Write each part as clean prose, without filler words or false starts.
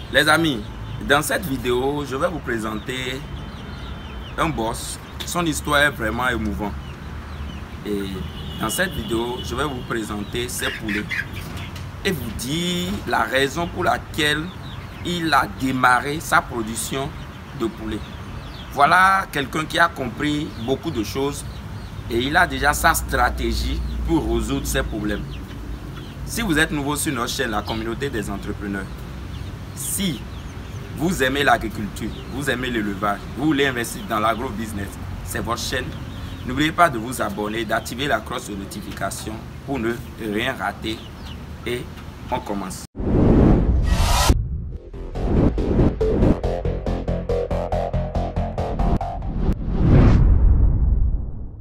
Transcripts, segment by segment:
Les amis, dans cette vidéo, je vais vous présenter un boss. Son histoire est vraiment émouvante. Et dans cette vidéo, je vais vous présenter ses poulets et vous dire la raison pour laquelle il a démarré sa production de poulets. Voilà quelqu'un qui a compris beaucoup de choses et il a déjà sa stratégie pour résoudre ses problèmes. Si vous êtes nouveau sur notre chaîne, la communauté des entrepreneurs, si vous aimez l'agriculture, vous aimez l'élevage, vous voulez investir dans l'agro-business, c'est votre chaîne. N'oubliez pas de vous abonner, d'activer la cloche de notification pour ne rien rater. Et on commence.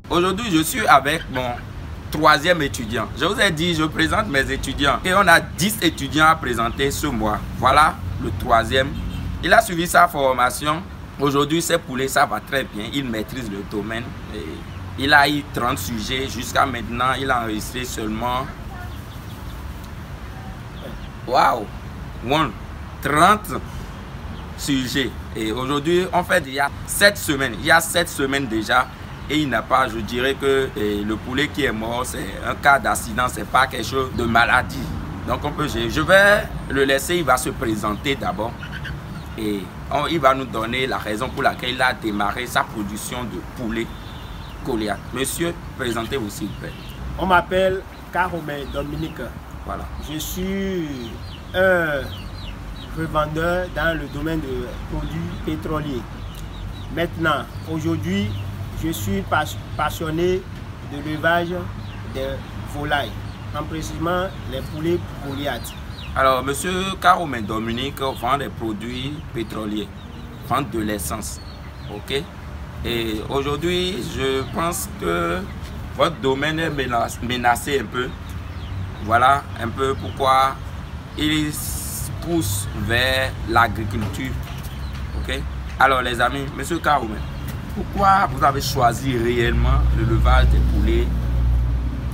Aujourd'hui, je suis avec mon troisième étudiant. Je vous ai dit, je présente mes étudiants. Et on a 10 étudiants à présenter ce mois. Voilà le troisième. Il a suivi sa formation. Aujourd'hui, ses poulets, ça va très bien. Il maîtrise le domaine. Et il a eu 30 sujets. Jusqu'à maintenant, il a enregistré seulement... Waouh! 30 sujets. Et aujourd'hui, on fait déjà 7 semaines. Il y a 7 semaines déjà. Et il n'a pas, je dirais que le poulet qui est mort, c'est un cas d'accident, c'est pas quelque chose de maladie. Donc on peut, je vais le laisser, il va se présenter d'abord. Et il va nous donner la raison pour laquelle il a démarré sa production de poulet Goliath. Monsieur, présentez-vous s'il vous plaît. On m'appelle Caromé Dominique. Voilà. Je suis un revendeur dans le domaine de produits pétroliers. Maintenant, aujourd'hui, je suis passionné de l'élevage des volailles, en précisément les poulets Goliath. Alors, monsieur Caromé Dominique vend des produits pétroliers, vend de l'essence. Ok? Et aujourd'hui, je pense que votre domaine est menacé un peu. Voilà un peu pourquoi il pousse vers l'agriculture. Ok? Alors, les amis, monsieur Caromé, pourquoi vous avez choisi réellement l'élevage des poulets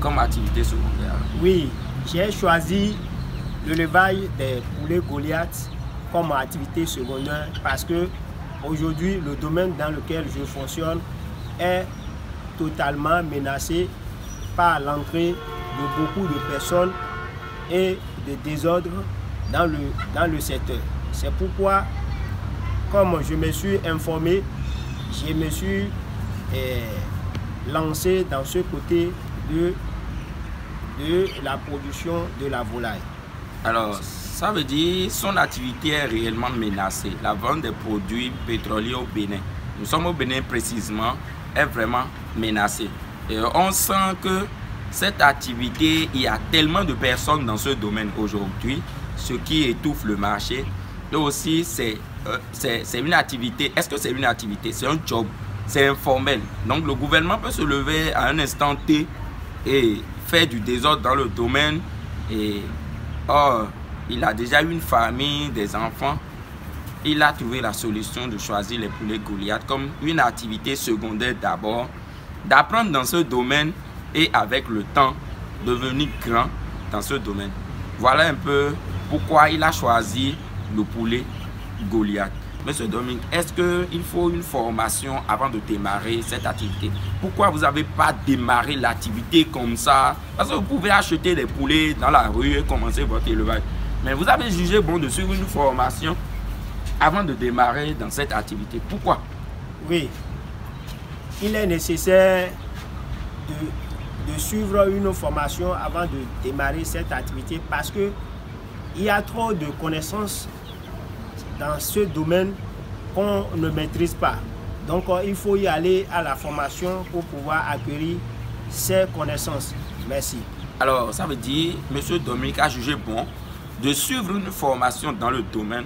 comme activité secondaire? Oui, j'ai choisi l'élevage des poulets Goliath comme activité secondaire parce que aujourd'hui, le domaine dans lequel je fonctionne est totalement menacé par l'entrée de beaucoup de personnes et de désordres dans le secteur. C'est pourquoi, comme je me suis informé, je me suis lancé dans ce côté de la production de la volaille. Alors, ça veut dire que son activité est réellement menacée. La vente des produits pétroliers au Bénin, nous sommes au Bénin précisément, est vraiment menacée. Et on sent que cette activité, il y a tellement de personnes dans ce domaine aujourd'hui, ce qui étouffe le marché. Et aussi, c'est une activité. Est-ce que c'est une activité? C'est un job. C'est informel. Donc, le gouvernement peut se lever à un instant T et faire du désordre dans le domaine. Et or, il a déjà une famille, des enfants. Il a trouvé la solution de choisir les poulets Goliath comme une activité secondaire d'abord, d'apprendre dans ce domaine et avec le temps, devenir grand dans ce domaine. Voilà un peu pourquoi il a choisi le poulet Goliath. Monsieur Dominique, est-ce qu'il faut une formation avant de démarrer cette activité? Pourquoi vous n'avez pas démarré l'activité comme ça? Parce que vous pouvez acheter des poulets dans la rue et commencer votre élevage. Mais vous avez jugé bon de suivre une formation avant de démarrer dans cette activité. Pourquoi? Oui, il est nécessaire de suivre une formation avant de démarrer cette activité parce que il y a trop de connaissances dans ce domaine qu'on ne maîtrise pas. Donc, il faut y aller à la formation pour pouvoir acquérir ces connaissances. Merci. Alors, ça veut dire, monsieur Dominique a jugé bon de suivre une formation dans le domaine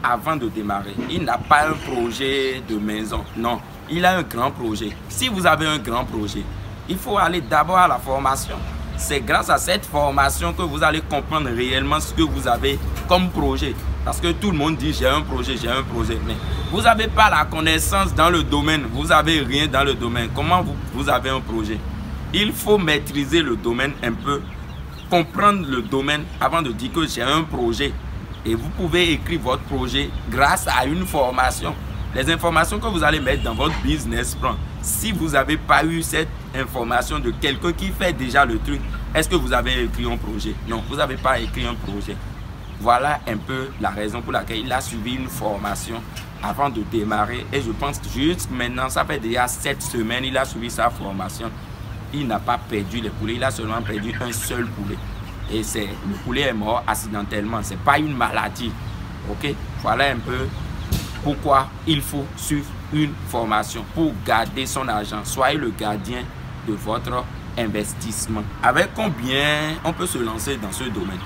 avant de démarrer. Il n'a pas un projet de maison. Non, il a un grand projet. Si vous avez un grand projet, il faut aller d'abord à la formation. C'est grâce à cette formation que vous allez comprendre réellement ce que vous avez comme projet. Parce que tout le monde dit j'ai un projet, mais vous n'avez pas la connaissance dans le domaine, vous n'avez rien dans le domaine. Comment vous avez un projet? Il faut maîtriser le domaine un peu, comprendre le domaine avant de dire que j'ai un projet. Et vous pouvez écrire votre projet grâce à une formation. Les informations que vous allez mettre dans votre business plan, si vous n'avez pas eu cette information de quelqu'un qui fait déjà le truc, est-ce que vous avez écrit un projet? Non, vous n'avez pas écrit un projet. Voilà un peu la raison pour laquelle il a suivi une formation avant de démarrer. Et je pense que juste maintenant, ça fait déjà 7 semaines, il a suivi sa formation. Il n'a pas perdu les poulets, il a seulement perdu un seul poulet. Et le poulet est mort accidentellement, ce n'est pas une maladie. Ok? Voilà un peu pourquoi il faut suivre une formation pour garder son argent. Soyez le gardien de votre investissement. Avec combien on peut se lancer dans ce domaine?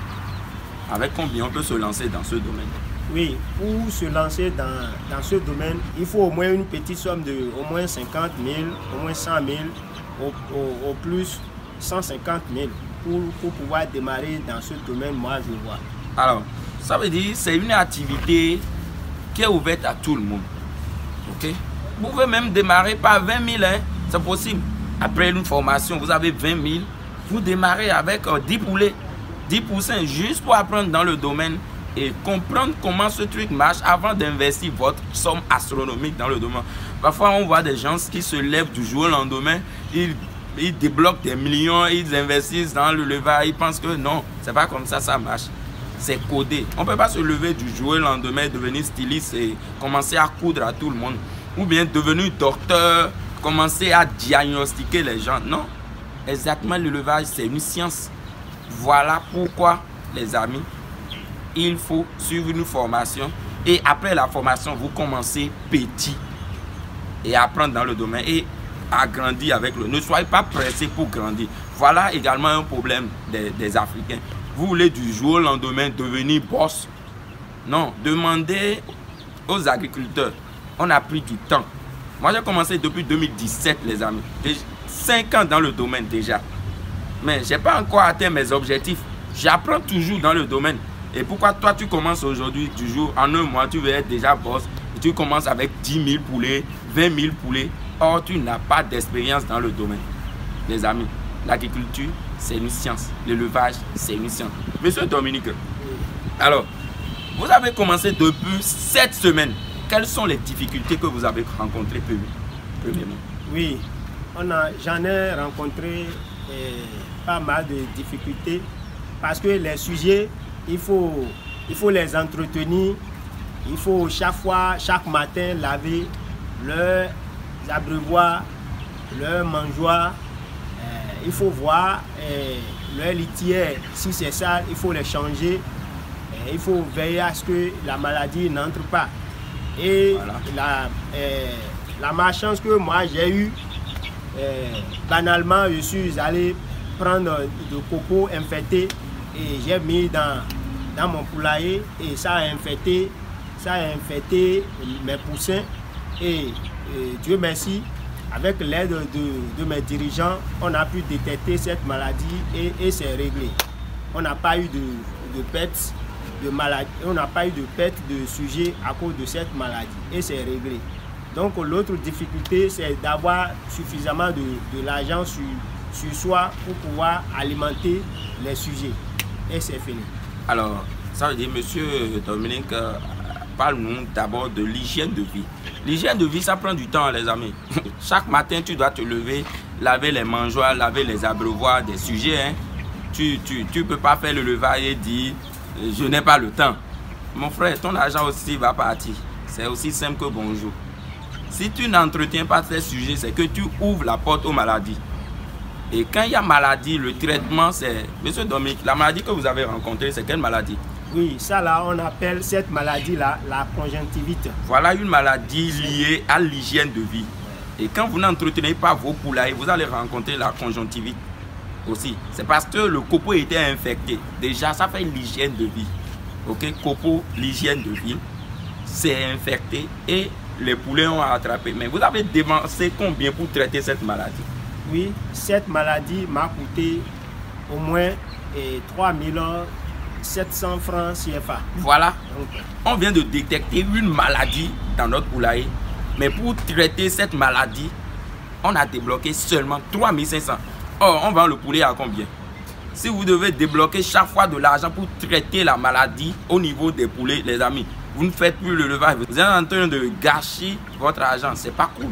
Avec combien on peut se lancer dans ce domaine? Oui, pour se lancer dans ce domaine, il faut au moins une petite somme de au moins 50 000, au moins 100 000, au plus 150 000 pour pouvoir démarrer dans ce domaine, moi je vois. Alors, ça veut dire que c'est une activité qui est ouverte à tout le monde. Ok? Vous pouvez même démarrer par 20 000, hein? C'est possible. Après une formation, vous avez 20 000, vous démarrez avec 10 poulets, 10% juste pour apprendre dans le domaine et comprendre comment ce truc marche avant d'investir votre somme astronomique dans le domaine. Parfois, on voit des gens qui se lèvent du jour au lendemain, ils débloquent des millions, ils investissent dans le levage, ils pensent que non, c'est pas comme ça, ça marche. C'est codé. On ne peut pas se lever du jour au lendemain, devenir styliste et commencer à coudre à tout le monde. Ou bien devenir docteur, commencer à diagnostiquer les gens. Non, exactement, l'élevage, c'est une science. Voilà pourquoi, les amis, il faut suivre une formation. Et après la formation, vous commencez petit et apprendre dans le domaine et agrandir avec le. Ne soyez pas pressé pour grandir. Voilà également un problème des Africains. Vous voulez du jour au lendemain devenir boss? Non, demandez aux agriculteurs. On a pris du temps. Moi, j'ai commencé depuis 2017, les amis. J'ai 5 ans dans le domaine déjà. Mais je n'ai pas encore atteint mes objectifs. J'apprends toujours dans le domaine. Et pourquoi toi, tu commences aujourd'hui, du jour, en un mois, tu veux être déjà boss. Et tu commences avec 10 000 poulets, 20 000 poulets. Or, tu n'as pas d'expérience dans le domaine. Les amis, l'agriculture, c'est une science. L'élevage, c'est une science. Monsieur Dominique, alors, vous avez commencé depuis 7 semaines. Quelles sont les difficultés que vous avez rencontrées premièrement? Oui, j'en ai rencontré pas mal de difficultés parce que les sujets, il faut les entretenir. Il faut chaque matin laver leurs abreuvoirs, leurs mangeoires. Il faut voir leur litière, si c'est sale, il faut les changer. Il faut veiller à ce que la maladie n'entre pas. Et voilà. La malchance que moi j'ai eue, banalement, je suis allé prendre de coco infecté et j'ai mis dans mon poulailler et ça a infecté mes poussins. Et Dieu merci, avec l'aide de mes dirigeants, on a pu détecter cette maladie et c'est réglé. On n'a pas eu de perte de maladie, on n'a pas eu de perte de sujet à cause de cette maladie et c'est réglé. Donc l'autre difficulté, c'est d'avoir suffisamment de l'argent sur soi pour pouvoir alimenter les sujets. Et c'est fini. Alors, ça veut dire, monsieur Dominique, parle-nous d'abord de l'hygiène de vie. L'hygiène de vie, ça prend du temps, les amis. Chaque matin, tu dois te lever, laver les mangeoires, laver les abreuvoirs des sujets. Hein. Tu ne peux pas faire le levage et dire « je n'ai pas le temps ». Mon frère, ton argent aussi va partir. C'est aussi simple que bonjour. Si tu n'entretiens pas ces sujets, c'est que tu ouvres la porte aux maladies. Et quand il y a maladie, le traitement, c'est... Monsieur Dominique, la maladie que vous avez rencontrée, c'est quelle maladie? Oui, ça là, on appelle cette maladie-là la conjonctivite. Voilà une maladie liée à l'hygiène de vie. Et quand vous n'entretenez pas vos poulailles, vous allez rencontrer la conjonctivite aussi. C'est parce que le copeau était infecté. Déjà, ça fait l'hygiène de vie. Ok, copeau, l'hygiène de vie, c'est infecté et les poulets ont attrapé. Mais vous avez dépensé combien pour traiter cette maladie? Oui, cette maladie m'a coûté au moins 3 700 francs CFA. Voilà, on vient de détecter une maladie dans notre poulailler. Mais pour traiter cette maladie, on a débloqué seulement 3 500. Or, on vend le poulet à combien? Si vous devez débloquer chaque fois de l'argent pour traiter la maladie au niveau des poulets, les amis, vous ne faites plus le levage. Vous êtes en train de gâcher votre argent. C'est pas cool.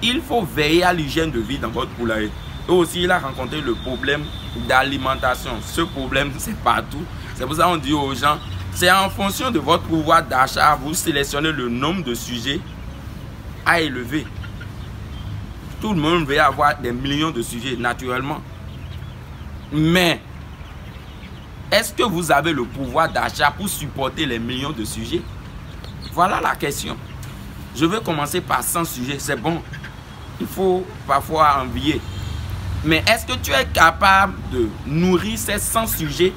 Il faut veiller à l'hygiène de vie dans votre poulailler. Et aussi, il a rencontré le problème d'alimentation. Ce problème, c'est partout. C'est pour ça qu'on dit aux gens, c'est en fonction de votre pouvoir d'achat, vous sélectionnez le nombre de sujets à élever. Tout le monde veut avoir des millions de sujets, naturellement. Mais, est-ce que vous avez le pouvoir d'achat pour supporter les millions de sujets? Voilà la question. Je vais commencer par 100 sujets, c'est bon. Il faut parfois envier. Mais est-ce que tu es capable de nourrir ces 100 sujets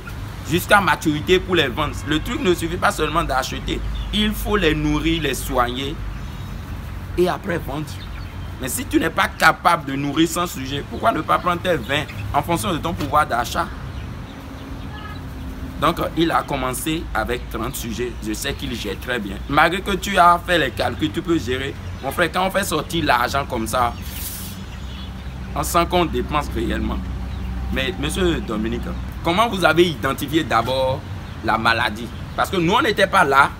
jusqu'à maturité pour les vendre? Le truc ne suffit pas seulement d'acheter. Il faut les nourrir, les soigner et après vendre. Mais si tu n'es pas capable de nourrir 100 sujets, pourquoi ne pas prendre tes 20 en fonction de ton pouvoir d'achat? Donc, il a commencé avec 30 sujets. Je sais qu'il gère très bien. Malgré que tu as fait les calculs, tu peux gérer. Mon frère, quand on fait sortir l'argent comme ça, on sent qu'on dépense réellement. Mais, monsieur Dominique, comment vous avez identifié d'abord la maladie? Parce que nous, on n'était pas là.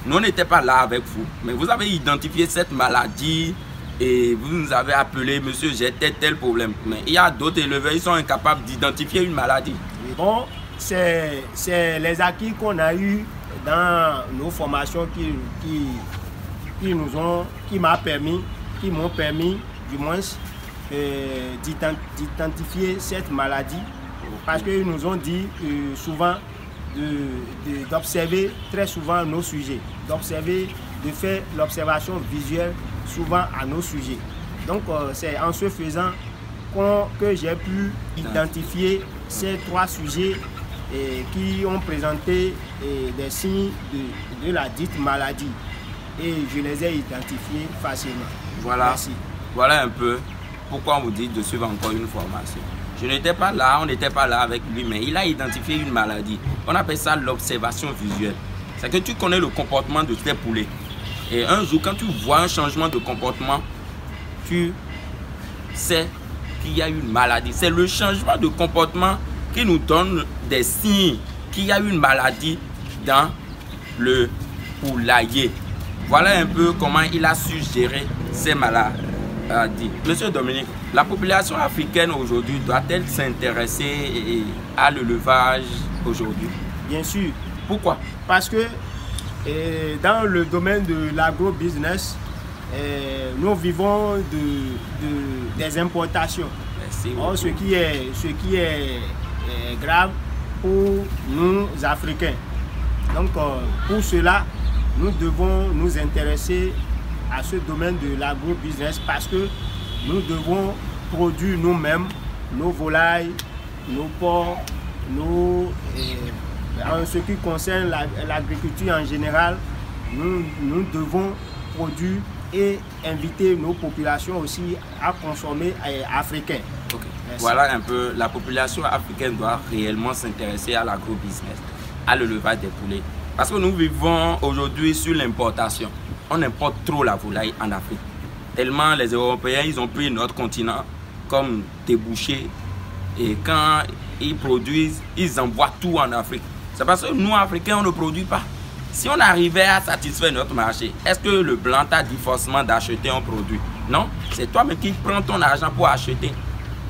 Nous, on n'était pas là avec vous. Mais vous avez identifié cette maladie et vous nous avez appelé, monsieur, j'ai tel problème. Mais il y a d'autres éleveurs, ils sont incapables d'identifier une maladie. Bon, c'est les acquis qu'on a eus dans nos formations qui m'ont permis, du moins, d'identifier cette maladie. Parce qu'ils nous ont dit souvent d'observer très souvent nos sujets, de faire l'observation visuelle souvent à nos sujets. Donc c'est en ce faisant que j'ai pu identifier ces 3 sujets qui ont présenté des signes de la dite maladie. Et je les ai identifiés facilement. Voilà. Merci. Voilà un peu pourquoi on vous dit de suivre encore une formation. Je n'étais pas là, on n'était pas là avec lui, mais il a identifié une maladie. On appelle ça l'observation visuelle. C'est que tu connais le comportement de tes poulets. Et un jour, quand tu vois un changement de comportement, tu sais qu'il y a une maladie. C'est le changement de comportement qui nous donne des signes qu'il y a une maladie dans le poulailler. Voilà un peu comment il a su gérer ces maladies. Monsieur Dominique, la population africaine aujourd'hui doit-elle s'intéresser à l'élevage aujourd'hui? Bien sûr. Pourquoi? Parce que dans le domaine de l'agro-business, nous vivons des importations. Or, ce qui est grave pour nous Africains. Donc, pour cela, nous devons nous intéresser à ce domaine de l'agro-business parce que nous devons produire nous-mêmes nos volailles, nos porcs, en ce qui concerne l'agriculture en général, nous devons produire et inviter nos populations aussi à consommer africain. Okay. Voilà un peu, la population africaine doit réellement s'intéresser à l'agro-business, à l'élevage des poulets. Parce que nous vivons aujourd'hui sur l'importation. On importe trop la volaille en Afrique. Tellement les Européens, ils ont pris notre continent comme débouché. Et quand ils produisent, ils envoient tout en Afrique. C'est parce que nous, Africains, on ne produit pas. Si on arrivait à satisfaire notre marché, est-ce que le blanc t'a dit forcément d'acheter un produit? Non, c'est toi-même qui prends ton argent pour acheter.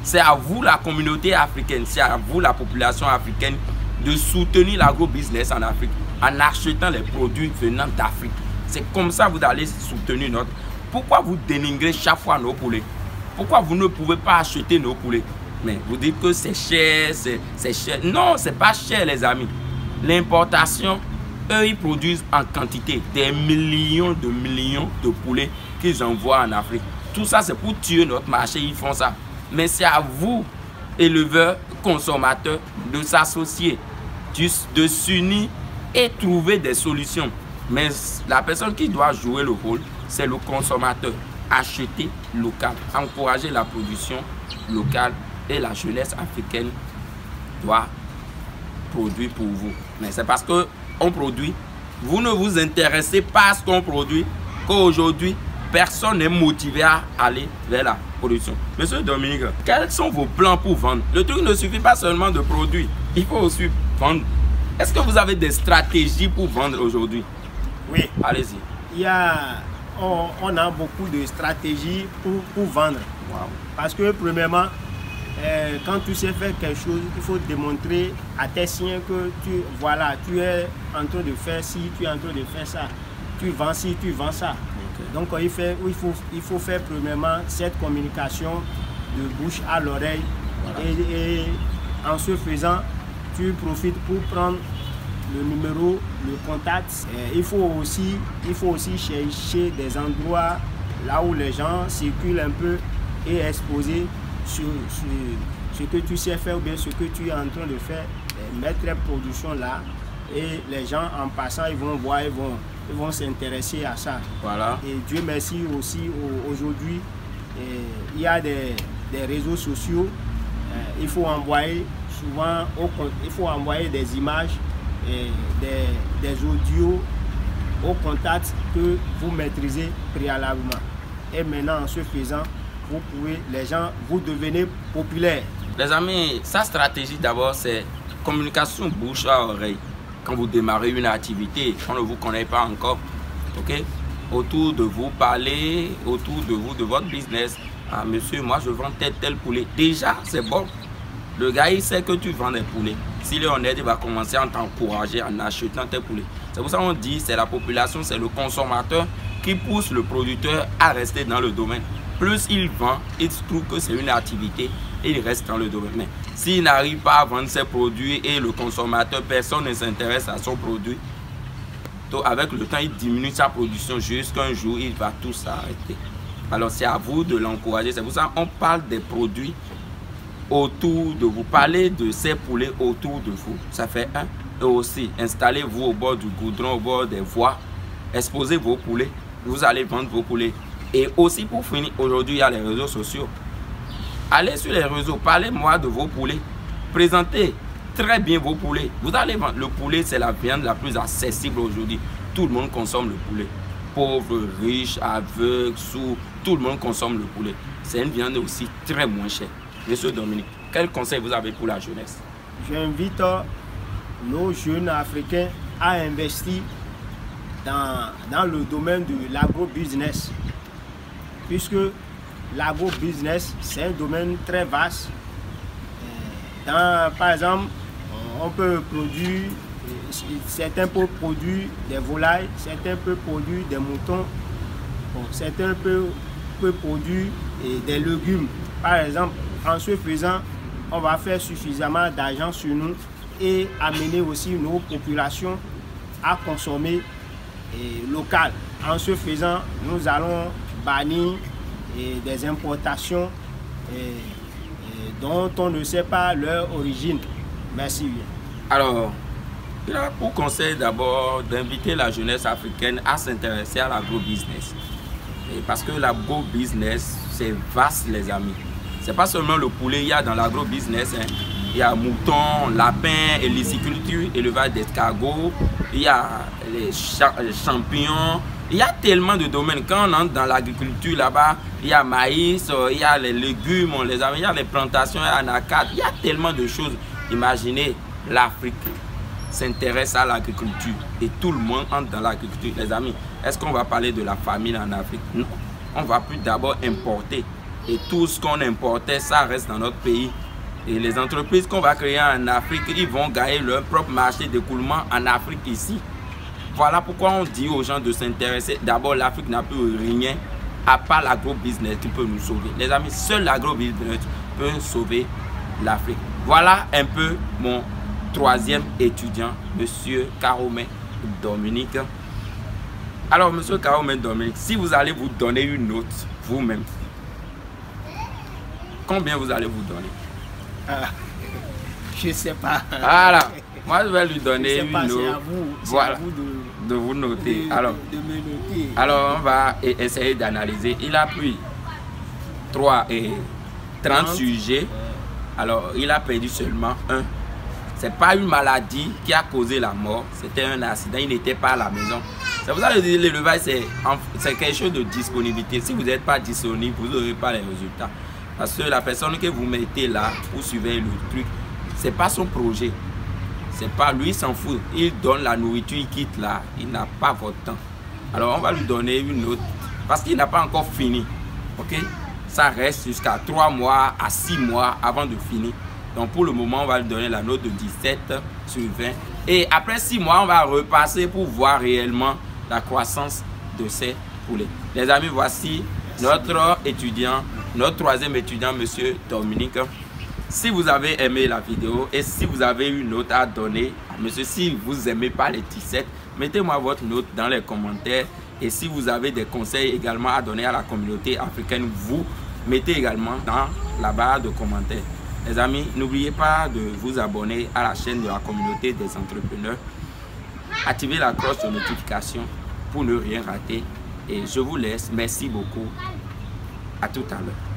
C'est à vous, la communauté africaine, c'est à vous, la population africaine, de soutenir l'agro-business en Afrique en achetant les produits venant d'Afrique. C'est comme ça que vous allez soutenir notre... Pourquoi vous dénigrez chaque fois nos poulets? Pourquoi vous ne pouvez pas acheter nos poulets? Mais vous dites que c'est cher, c'est cher. Non, c'est pas cher, les amis. L'importation, eux, ils produisent en quantité des millions de poulets qu'ils envoient en Afrique. Tout ça, c'est pour tuer notre marché, ils font ça. Mais c'est à vous, éleveurs, consommateurs, de s'associer, de s'unir et trouver des solutions. Mais la personne qui doit jouer le rôle, c'est le consommateur. Acheter local, encourager la production locale et la jeunesse africaine doit produire pour vous. Mais c'est parce qu'on produit, vous ne vous intéressez pas à ce qu'on produit, qu'aujourd'hui, personne n'est motivé à aller vers là. production. Monsieur Dominique, quels sont vos plans pour vendre? Le truc ne suffit pas seulement de produire, il faut aussi vendre. Est-ce que vous avez des stratégies pour vendre aujourd'hui? Oui. Allez-y. On a beaucoup de stratégies pour vendre. Wow. Parce que premièrement, quand tu sais faire quelque chose, il faut démontrer à tes siens que tu es en train de faire ci, tu es en train de faire ça. Tu vends ci, tu vends ça. Okay. Donc il faut faire premièrement cette communication de bouche à l'oreille. Voilà. Et en ce faisant, tu profites pour prendre le numéro, le contact. Il faut aussi chercher des endroits là où les gens circulent un peu et exposer sur ce que tu sais faire ou bien ce que tu es en train de faire. Mettre les productions là et les gens en passant, ils vont voir, ils vont s'intéresser à ça. Voilà. Et Dieu merci aussi, aujourd'hui, il y a des réseaux sociaux. Il faut envoyer souvent, il faut envoyer des images, des audios au contact que vous maîtrisez préalablement. Et maintenant, en ce faisant, les gens, vous devenez populaires. Les amis, sa stratégie d'abord, c'est communication bouche à oreille. Quand vous démarrez une activité, on ne vous connaît pas encore, ok? Autour de vous, parler autour de vous, de votre business. Ah, monsieur, moi je vends tel poulet. Déjà, c'est bon. Le gars, il sait que tu vends des poulets. S'il est honnête, il va commencer à t'encourager en achetant tes poulets. C'est pour ça qu'on dit c'est la population, c'est le consommateur qui pousse le producteur à rester dans le domaine. Plus il vend, il trouve que c'est une activité et il reste dans le domaine. Mais s'il n'arrive pas à vendre ses produits et le consommateur, personne ne s'intéresse à son produit, donc avec le temps, il diminue sa production jusqu'un jour, il va tout s'arrêter. Alors c'est à vous de l'encourager. C'est pour ça qu'on parle des produits autour de vous. Parlez de ces poulets autour de vous. Ça fait un. Et aussi, installez-vous au bord du goudron, au bord des voies. Exposez vos poulets. Vous allez vendre vos poulets. Et aussi pour finir, aujourd'hui, il y a les réseaux sociaux. Allez sur les réseaux, parlez-moi de vos poulets. Présentez très bien vos poulets. Vous allez vendre. Le poulet, c'est la viande la plus accessible aujourd'hui. Tout le monde consomme le poulet. Pauvres, riches, aveugles, sourds, tout le monde consomme le poulet. C'est une viande aussi très moins chère. Monsieur Dominique, quel conseil vous avez pour la jeunesse? J'invite nos jeunes africains à investir dans le domaine de l'agro-business. Puisque l'agro-business, c'est un domaine très vaste. Par exemple, on peut produire, certains peuvent produire des volailles, certains peuvent produire des moutons, certains peuvent produire des légumes. Par exemple, en ce faisant, on va faire suffisamment d'argent sur nous et amener aussi nos populations à consommer local. En ce faisant, nous allons bannir des importations dont on ne sait pas leur origine. Merci. Alors, il a pour conseil d'abord d'inviter la jeunesse africaine à s'intéresser à l'agro-business. Parce que l'agro-business, c'est vaste, les amis. C'est pas seulement le poulet, il y a dans l'agro-business, hein. Il y a moutons, lapins, liciculture, élevage d'escargots, il y a les champignons, il y a tellement de domaines. Quand on entre dans l'agriculture là-bas, il y a maïs, il y a les légumes, il y a les plantations, il y a anacarde, il y a tellement de choses. Imaginez, l'Afrique s'intéresse à l'agriculture et tout le monde entre dans l'agriculture. Les amis, est-ce qu'on va parler de la famine en Afrique? Non, on va plus d'abord importer. Et tout ce qu'on importait, ça reste dans notre pays. Et les entreprises qu'on va créer en Afrique, ils vont gagner leur propre marché d'écoulement en Afrique ici. Voilà pourquoi on dit aux gens de s'intéresser. D'abord, l'Afrique n'a plus rien à part l'agro-business qui peut nous sauver. Les amis, seul l'agro-business peut sauver l'Afrique. Voilà un peu mon troisième étudiant, monsieur Caromé Dominique. Alors, monsieur Caromé Dominique, si vous allez vous donner une note vous-même, combien vous allez vous donner? Je ne sais pas. Voilà. Moi, je vais lui donner une note. C'est à vous, voilà. À vous de vous noter. Alors, de me noter. Alors, on va essayer d'analyser. Il a pris 30 sujets. Alors, il a perdu seulement un. Ce n'est pas une maladie qui a causé la mort. C'était un accident. Il n'était pas à la maison. C'est pour ça que je dis l'élevage, c'est quelque chose de disponibilité. Si vous n'êtes pas disponible, vous n'aurez pas les résultats. Parce que la personne que vous mettez là pour surveiller le truc, c'est pas son projet. C'est pas lui, il s'en fout. Il donne la nourriture, il quitte là. Il n'a pas votre temps. Alors on va lui donner une autre. Parce qu'il n'a pas encore fini. Ok? Ça reste jusqu'à 3 mois à 6 mois avant de finir. Donc pour le moment, on va lui donner la note de 17 sur 20. Et après 6 mois, on va repasser pour voir réellement la croissance de ces poulets. Les amis, voici notre étudiant, notre 3e étudiant, monsieur Dominique. Si vous avez aimé la vidéo et si vous avez une note à donner à monsieur, si vous n'aimez pas les 17, mettez-moi votre note dans les commentaires. Et si vous avez des conseils également à donner à la communauté africaine, vous mettez également dans la barre de commentaires. Les amis, n'oubliez pas de vous abonner à la chaîne de la communauté des entrepreneurs. Activez la cloche de notification pour ne rien rater. Et je vous laisse. Merci beaucoup. À tout à l'heure.